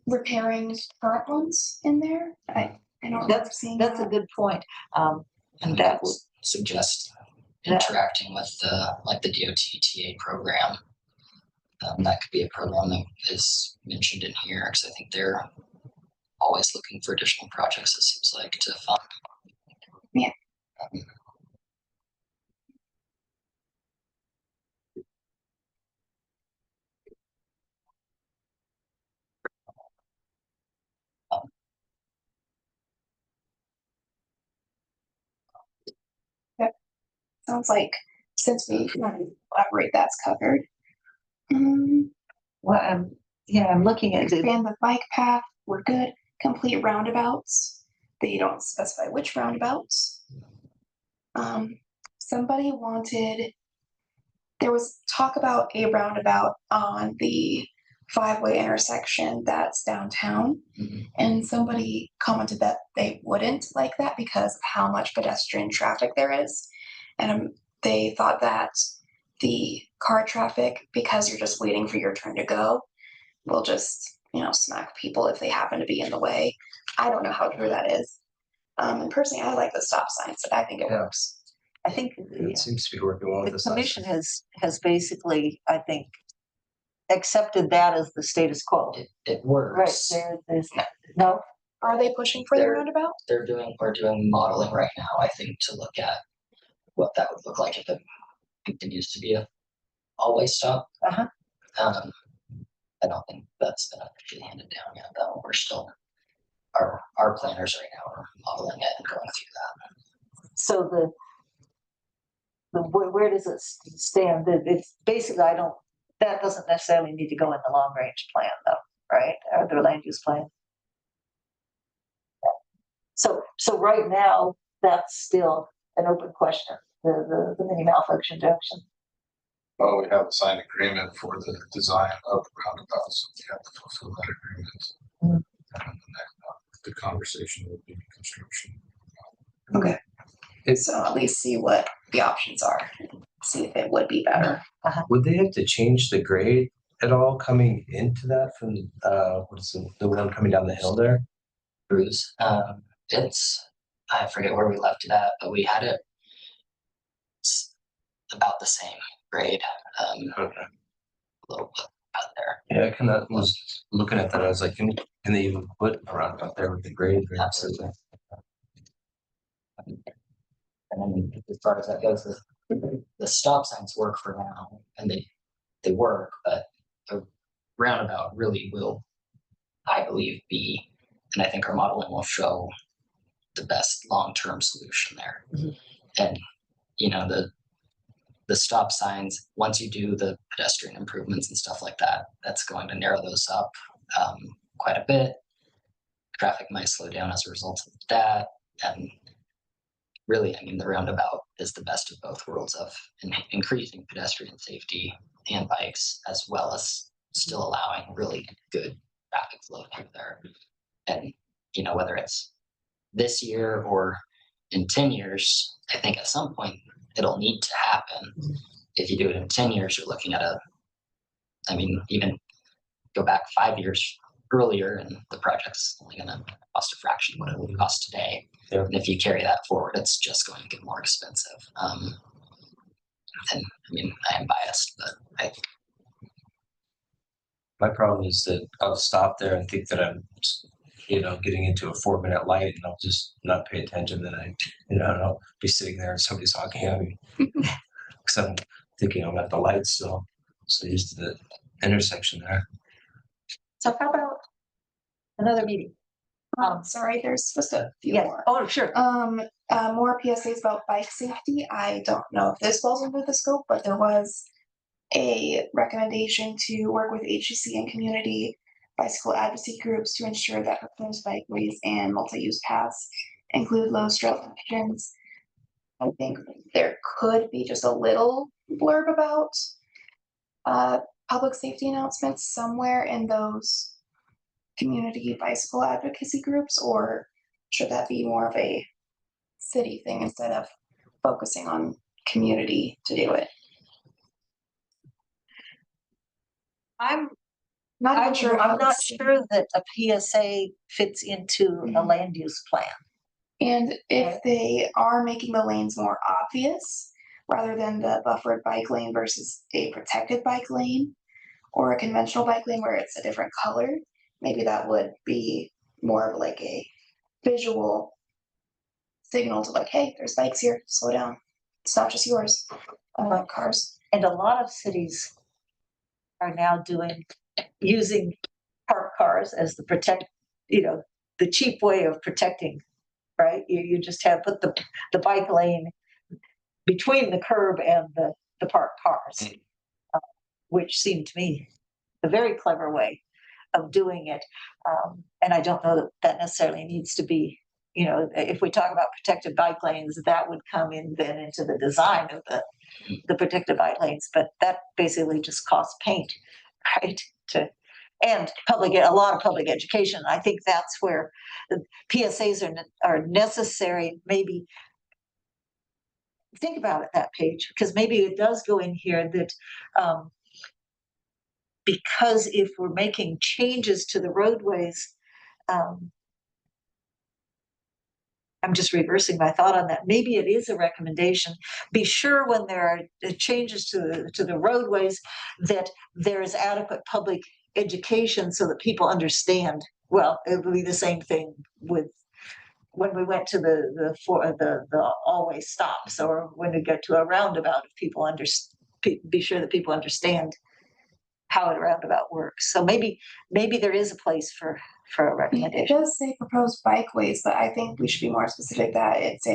repairing current ones in there? I don't remember seeing That's a that. good point. And That would suggest interacting with the DOT TA program. That could be a program that is mentioned in here, because I think they're always looking for additional projects, it seems like, to fund. Yeah. Sounds like since we elaborate, that's covered. Well, yeah, I'm looking at it. Expand the bike path, we're good. Complete roundabouts. They don't specify which roundabouts. Somebody wanted, there was talk about a roundabout on the 5-way intersection that's downtown. Mhm. And somebody commented that they wouldn't like that because of how much pedestrian traffic there is. And they thought that the car traffic, because you're just waiting for your turn to go, will just, smack people if they happen to be in the way. I don't know how true that is. And personally, I like the stop signs. I think it Yeah. works. I think It seems to be working well with the this. commission has basically, I think, accepted that as the status quo. It Right, works. there's, no, Are they pushing for the They're- roundabout? We're doing modeling right now, I think, to look at what that would look like if it continues to be a all-way stop. Uh-huh. I don't think that's been officially handed down yet, though. We're still, our planners right now are modeling it and going through that. so where does it stand? It's basically, that doesn't necessarily need to go in the long range plan though, right? Or the land use plan. So right now, that's still an open question, the mini malfunction junction. Well, we have a signed agreement for the design of the roundabout, so we have to fulfill that agreement. Mhm. And then the conversation would be construction. Okay. It's, So at least see what the options are, and see if it would be better. would they have to change the grade at all coming into that from, what is the one coming down the hill there? Cruise. I forget where we left it at, but we had it about the same grade, Okay. a little bit out there. Yeah, I kind of was looking at that. I was like, can they even put a roundabout there with the grade? Absolutely. And then as far as that goes, the stop signs work for now, and they work, but the roundabout really will, I believe, be, and I think our modeling will show the best long-term solution there. Mhm. And the stop signs, once you do the pedestrian improvements and stuff like that, that's going to narrow those up quite a bit. Traffic might slow down as a result of that. And really, the roundabout is the best of both worlds of increasing pedestrian safety and bikes, as well as still allowing really good traffic flow through there. And, whether it's this year or in 10 years, I think at some point it'll need to happen. If you do it in 10 years, you're looking at even go back 5 years earlier and the project's only going to cost a fraction of what it would cost today. Yeah. And if you carry that forward, it's just going to get more expensive. And I am biased, but My problem is that I'll stop there and think that I'm, getting into a 4-minute light, and I'll just not pay attention. Then I'll be sitting there and somebody's honking at me because I'm thinking I'm at the light still. So used to the intersection there. So how about another meeting? Sorry, there's just a few Yes, more. oh, sure. More PSAs about bike safety. I don't know if this falls under the scope, but there was a recommendation to work with HCC and community bicycle advocacy groups to ensure that proposed bikeways and multi-use paths include low stress sections. I think there could be just a little blurb about public safety announcements somewhere in those community bicycle advocacy groups, or should that be more of a city thing instead of focusing on community to do it? I'm Not even sure. how I'm not this- sure that a PSA fits into a land use plan. And if they are making the lanes more obvious, rather than the buffered bike lane versus a protected bike lane or a conventional bike lane where it's a different color. Maybe that would be more of like a visual signal to like, hey, there's bikes here, slow down. It's not just yours, cars. And a lot of cities are now using parked cars as the cheap way of protecting, right? You just put the bike lane between the curb and the parked cars, which seemed to me a very clever way of doing it. And I don't know that necessarily needs to be, if we talk about protected bike lanes, that would come in then into the design of the protected bike lanes, but that basically just costs paint, right? And a lot of public education. I think that's where the PSAs are necessary. Maybe think about it, that page, because maybe it does go in here that because if we're making changes to the roadways, I'm just reversing my thought on that. Maybe it is a recommendation. Be sure when there are changes to the roadways that there is adequate public education so that people understand. Well, it would be the same thing with when we went to the always stops, or when we get to a roundabout. If people be sure that people understand how a roundabout works. So maybe there is a place for a It recommendation. does say proposed bikeways, but I think we should be more specific that it's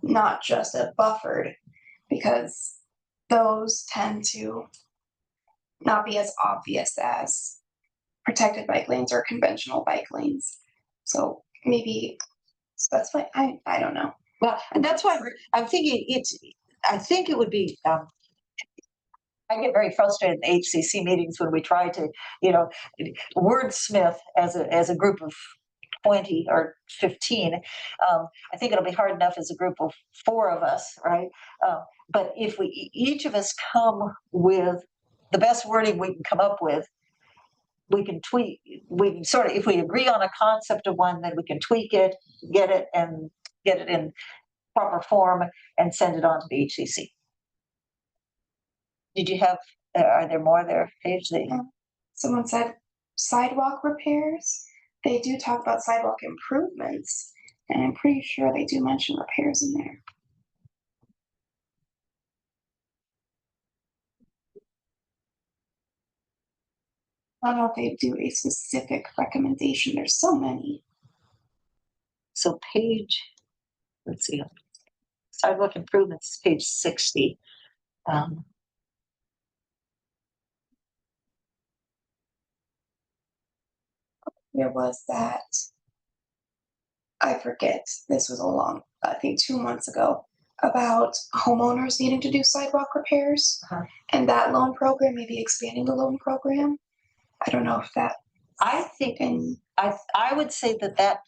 not just a buffered, because those tend to not be as obvious as protected bike lanes or conventional bike lanes. So maybe specify, I don't know. Well, and that's why I'm thinking I think it would be, I get very frustrated in HCC meetings when we try to, wordsmith as a group of 20 or 15. I think it'll be hard enough as a group of 4 of us, right? But if each of us come with the best wording we can come up with, we can tweak, if we agree on a concept of one, then we can tweak it, get it in proper form and send it on to the HCC. Did you have, are there more there, Paige? Someone said sidewalk repairs. They do talk about sidewalk improvements, and I'm pretty sure they do mention repairs in there. I don't know if they do a specific recommendation. There's so many. So let's see, sidewalk improvements, page 60. There was that, I forget, this was I think 2 months ago, about homeowners needing to do sidewalk repairs. And that loan program, maybe expanding the loan program. I don't know if that. I think, I would say that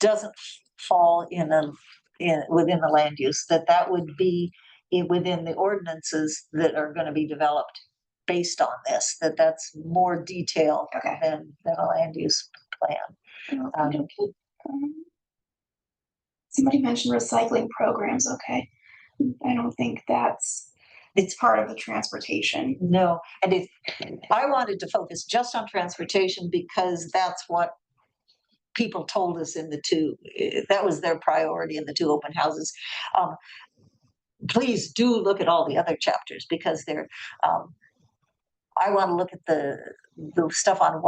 doesn't fall within the land use, that would be within the ordinances that are going to be developed based on this, that's more detailed than a land use plan. Somebody mentioned recycling programs. Okay. I don't think it's part of the transportation. No, and I wanted to focus just on transportation because that's what people told us in that was their priority in the 2 open houses. Please do look at all the other chapters because I want to look at the stuff on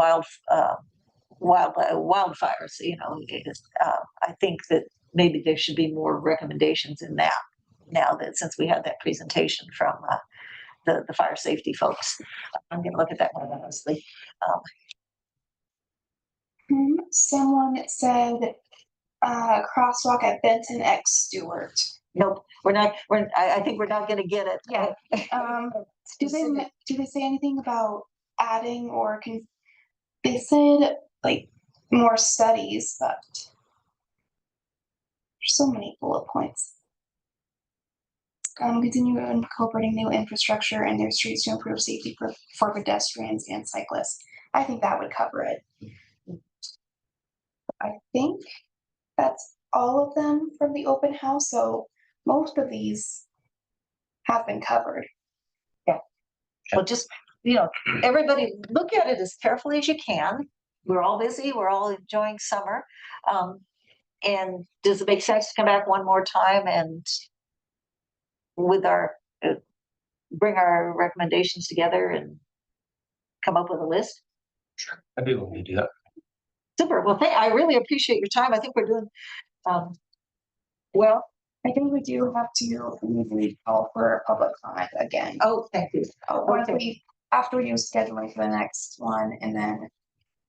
wildfires. I think that maybe there should be more recommendations in that now that since we had that presentation from the fire safety folks. I'm going to look at that more honestly. Someone said crosswalk at Benton X Stewart. Nope, we're not. I think we're not going to get it. Yeah. Do they say anything about adding or they said like more studies, but there's so many bullet points. Continue incorporating new infrastructure in their streets to improve safety for pedestrians and cyclists. I think that would cover it. I think that's all of them from the open house. So most of these have been covered. Well, just, everybody look at it as carefully as you can. We're all busy, we're all enjoying summer. And does it make sense to come back one more time and with our, bring our recommendations together and come up with a list? Sure. I'd be willing to do that. Super. Well, I really appreciate your time. I think we're doing, well. I think we do have to immediately call for public comment again. Oh, thank you. Once Okay. after we do scheduling for the next one and then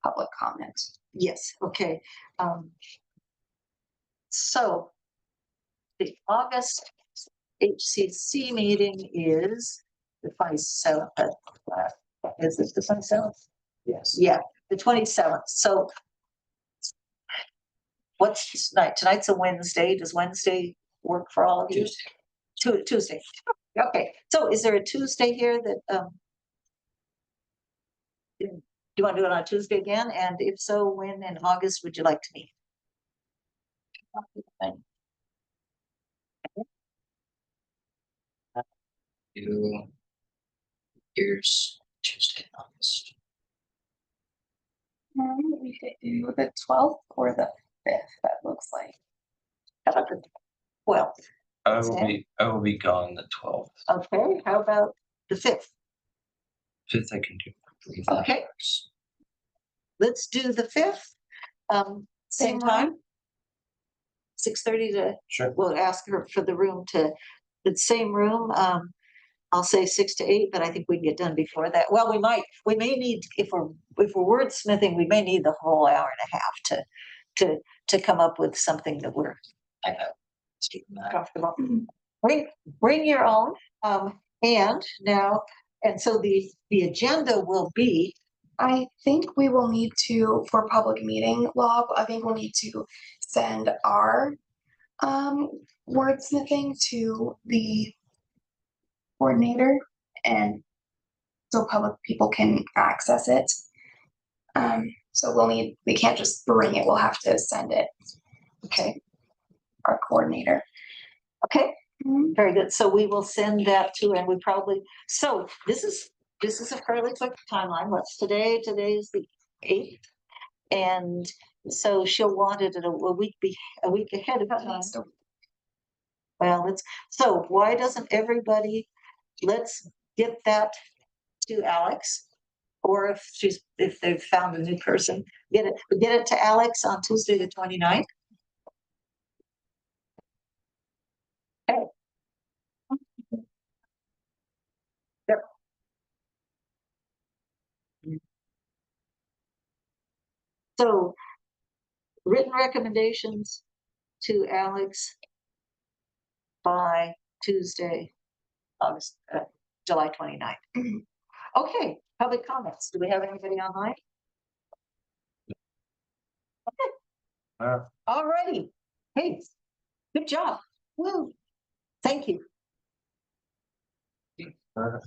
public comment. Yes, okay. So the August HCC meeting is the 27th. Is it the 27th? Yes. Yeah, the 27th. So what's tonight? Tonight's a Wednesday. Does Wednesday work for all of you? Tuesday. Okay, so is there a Tuesday here that, do you want to do it on Tuesday again? And if so, when in August would you like to meet? Here's Tuesday, August. We could do the 12th or the 5th, that looks like. How about the 12th? I will be gone the 12th. Okay, how about the 5th? 5th I can do. I believe that Okay. works. Let's do the 5th. Same Same time? 6:30 to, Sure. we'll ask her for the room to, the same room. I'll say 6 to 8, but I think we can get done before that. Well, we may need, if we're wordsmithing, we may need the whole hour and a half to come up with something that we're I have. Steve and I. comfortable. Bring your own, and so the agenda will be, I think we will need to, for public meeting law, I think we'll need to send our wordsmithing to the coordinator and so public people can access it. So we can't just bring it, we'll have to send it. okay, Our coordinator. okay, Mhm. very good. So we will send that to, and we probably, so this is a fairly quick timeline. What's today? Today is the 8th. And so she'll want it at a week ahead of time. Well, so why doesn't everybody, let's get that to Alex. Or if they've found a new person, get it to Alex on Tuesday, the 29th. Okay. Yep. So written recommendations to Alex by Tuesday, July 29th. Mhm. Okay, public comments. Do we have anybody online? All righty. Hey, good job. Woo. Thank you. And